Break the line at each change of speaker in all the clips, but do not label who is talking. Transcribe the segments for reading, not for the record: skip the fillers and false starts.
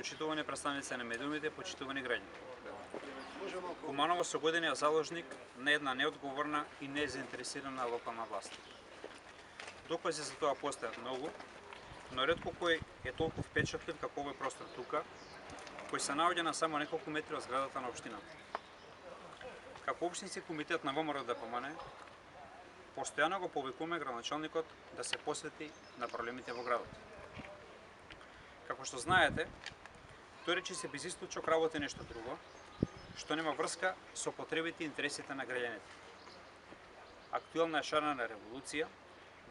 почитувани представници на медиумите, почитувани граѓани. Куманово со години е заложник на една неодговорна и незаинтересирана локална власт. Докази за тоа постојат многу, но ретко кој е толку впечатлив како овој простор тука, кој се наоѓа на само неколку метри од зградата на општината. Како општински комитет на ВМРО ДПМН, постојано го повикуваме градоначалникот да се посвети на проблемите во градот. Како што знаете, тој речиси без исклучок работи нешто друго, што нема врска со потребите и интересите на граѓаните. Актуелна е шарена револуција,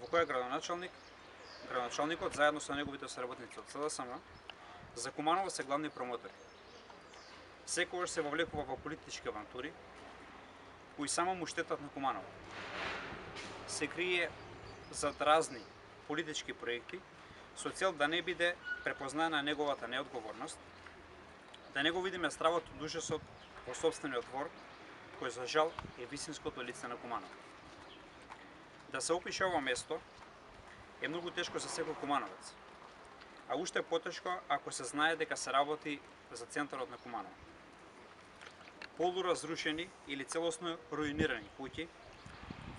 во која градоначалникот заедно со неговите соработници од СДСМ за Куманово се главни промотори. Секогаш се вовлекува во политички авантури, кои само му штетат на Куманово. Се крие зад разни политички проекти со цел да не биде препознаена неговата неодговорност, да не го видиме стравот од ужасот во собствениот двор, кој за жал е вистинското лице на Куманово. Да се опише ова место е многу тешко за секој кумановец, а уште потешко ако се знае дека се работи за центарот на Куманово. Полуразрушени или целосно руинирани куќи,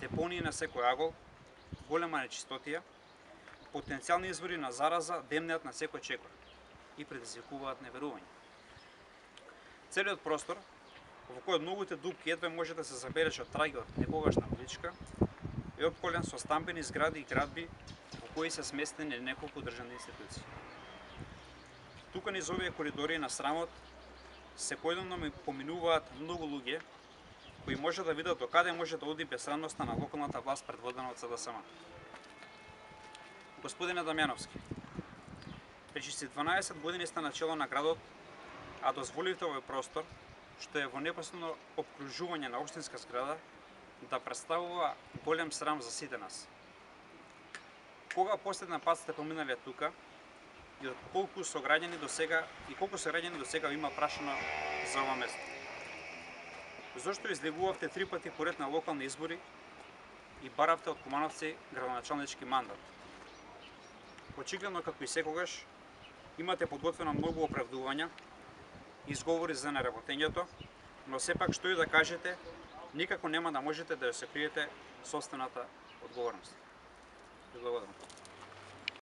депонии на секој агол, голема нечистотија, потенцијални извори на зараза демнеат на секој чекор и предизвикуваат неверување. Целиот простор, во кој од многуте дупки едве може да се забележат траги од некогашна уличка, е опколен со стамбени згради и градби во кои се сместени неколку државни институции. Тука низ овие коридори на срамот секојдневно поминуваат многу луѓе кои може да видат докаде може да оди безсрамноста на локалната власт предводена од СДСМ. Господине Дамјановски, пречиси 12 години сте на чело на градот, а дозволивте овој простор, што е во непосредно опкружување на општинска зграда, да представува голем срам за сите нас. Кога последен пат сте поминале тука и колку сограѓани до сега има прашано за ова место? Зошто излегувавте 3 пати поред на локални избори и баравте од кумановци градоначалнички мандат? Очигледно, како и секогаш, имате подготвено многу оправдувања, изговори за неработењето, но сепак што и да кажете, никако нема да можете да ја се криете собствената одговорност. Ви благодарам.